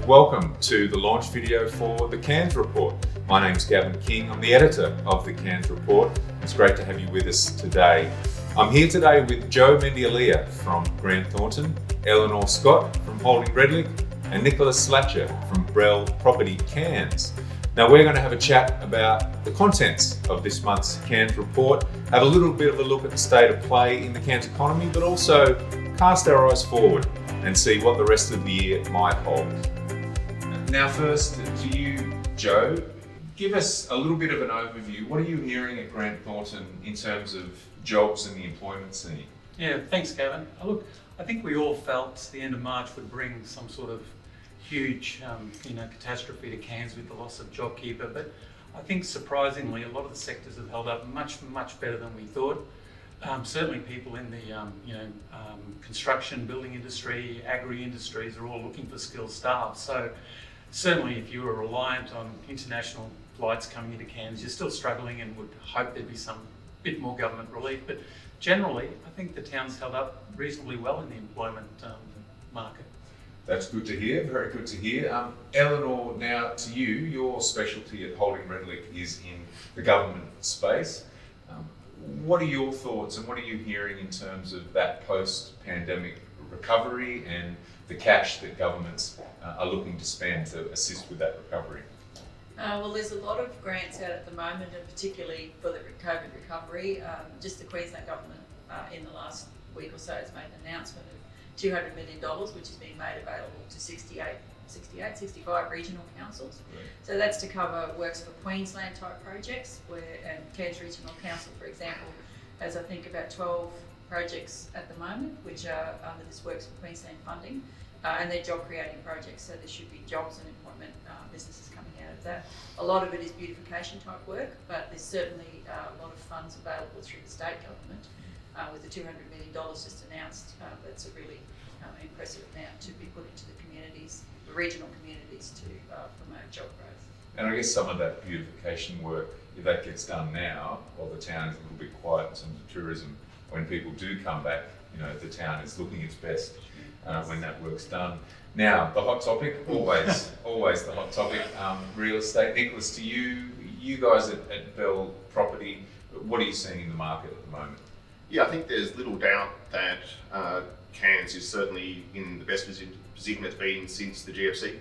Welcome to the launch video for the Cairns Report. My name's Gavin King. I'm the editor of the Cairns Report. It's great to have you with us today. I'm here today with Joe Mendiolea from Grant Thornton, Eleanor Scott from Redlich, and Nicholas Slatyer from Belle Property Cairns. Now we're going to have a chat about the contents of this month's Cairns Report, have a little bit of a look at the state of play in the Cairns economy, but also cast our eyes forward and see what the rest of the year might hold. Now first to you, Joe, give us a little bit of an overview. What are you hearing at Grant Thornton in terms of jobs and the employment scene? Yeah, thanks Gavin. Look, I think we all felt the end of March would bring some sort of huge catastrophe to Cairns with the loss of JobKeeper, but I think surprisingly a lot of the sectors have held up much better than we thought. Certainly people in the construction, building industry, agri industries are all looking for skilled staff. So certainly if you were reliant on international flights coming into Cairns, you're still struggling and would hope there'd be some bit more government relief. But generally, I think the town's held up reasonably well in the employment market. That's good to hear, very good to hear. Eleanor, now to you, your specialty at Redlich is in the government space. What are your thoughts and what are you hearing in terms of that post-pandemic recovery and the cash that governments are looking to spend to assist with that recovery? Well, there's a lot of grants out at the moment, and particularly for the COVID recovery. Just the Queensland government in the last week or so has made an announcement of $200 million, which is being made available to 65 regional councils. Right. So that's to cover works for Queensland type projects, and Cairns Regional Council, for example, has I think about 12 projects at the moment, which are under this Works for Queensland funding, and they're job creating projects, so there should be jobs and employment businesses coming out of that. A lot of it is beautification type work, but there's certainly a lot of funds available through the state government. With the $200 million just announced, that's a really impressive amount to be put into the communities, the regional communities, to promote job growth. And I guess some of that beautification work, if that gets done now, while the town is a little bit quiet in terms of tourism, when people do come back, the town is looking its best when that work's done. Now, the hot topic, always the hot topic, real estate. Nicholas, to you guys at Belle Property, what are you seeing in the market at the moment? Yeah, I think there's little doubt that Cairns is certainly in the best position it's been since the GFC.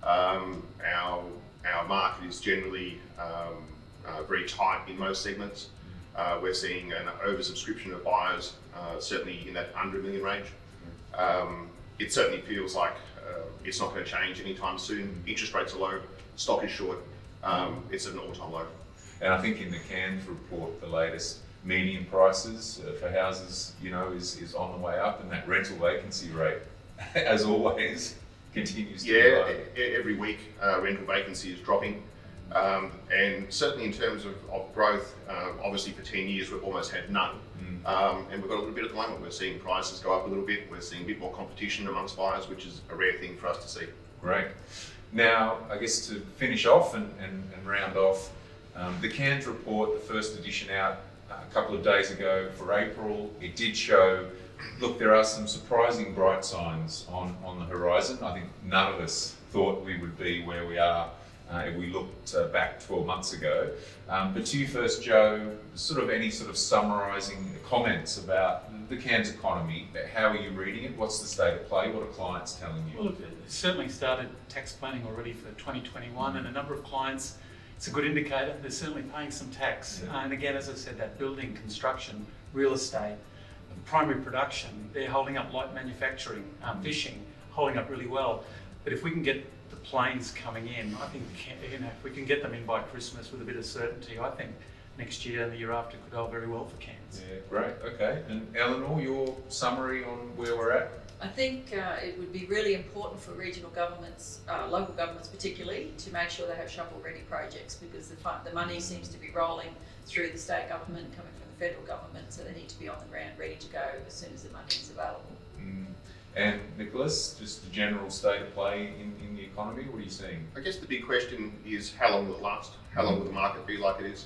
Our market is generally very tight in most segments. We're seeing an oversubscription of buyers, certainly in that $100 million range. It certainly feels like it's not going to change anytime soon. Interest rates are low, stock is short, it's at an all-time low. And I think in the Cairns report, the latest median prices for houses, is on the way up, and that rental vacancy rate, as always, continues to be low. Every week rental vacancy is dropping, and certainly in terms of growth, obviously for 10 years we've almost had none, and we've got a little bit at the moment. We're seeing prices go up a little bit, we're seeing a bit more competition amongst buyers, which is a rare thing for us to see. Great. Now, I guess to finish off and round off, the Cairns report, the first edition out a couple of days ago for April, it did show, look, there are some surprising bright signs on the horizon. I think none of us thought we would be where we are if we looked back 12 months ago. But to you first, Joe, any summarising comments about the Cairns economy? How are you reading it? What's the state of play? What are clients telling you? Well, look, it certainly started tax planning already for 2021, and a number of clients, it's a good indicator, they're certainly paying some tax. Yeah. And again, as I said, that building, construction, real estate, primary production, they're holding up. Light manufacturing, fishing, holding up really well. But if we can get the planes coming in, I think if we can get them in by Christmas with a bit of certainty, I think next year and the year after could hold very well for Cairns. Yeah, great, okay. And Eleanor, your summary on where we're at? I think it would be really important for regional governments, local governments particularly, to make sure they have shovel-ready projects, because the money seems to be rolling through the state government, coming from the federal government, so they need to be on the ground ready to go as soon as the money is available. And Nicholas, just the general state of play in the economy, what are you seeing? I guess the big question is, how long will it last? How long will the market be like it is?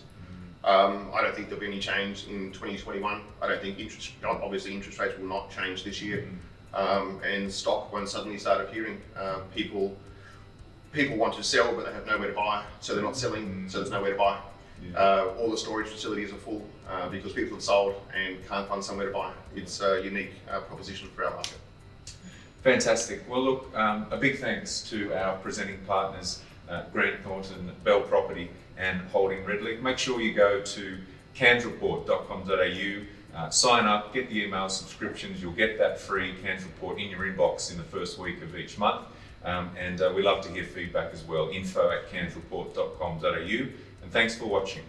I don't think there'll be any change in 2021. I don't think interest rates will not change this year. And stock won't suddenly start appearing. People people want to sell, but they have nowhere to buy, so they're not selling, so there's nowhere to buy. All the storage facilities are full because people have sold and can't find somewhere to buy. It's a unique proposition for our market. Fantastic. Well, look, a big thanks to our presenting partners, Grant Thornton, Belle Property and Holding Redlich. Make sure you go to cairsreport.com.au, sign up, get the email subscriptions. You'll get that free Cairns Report in your inbox in the first week of each month. And we love to hear feedback as well. info@cairsreport.com.au. And thanks for watching.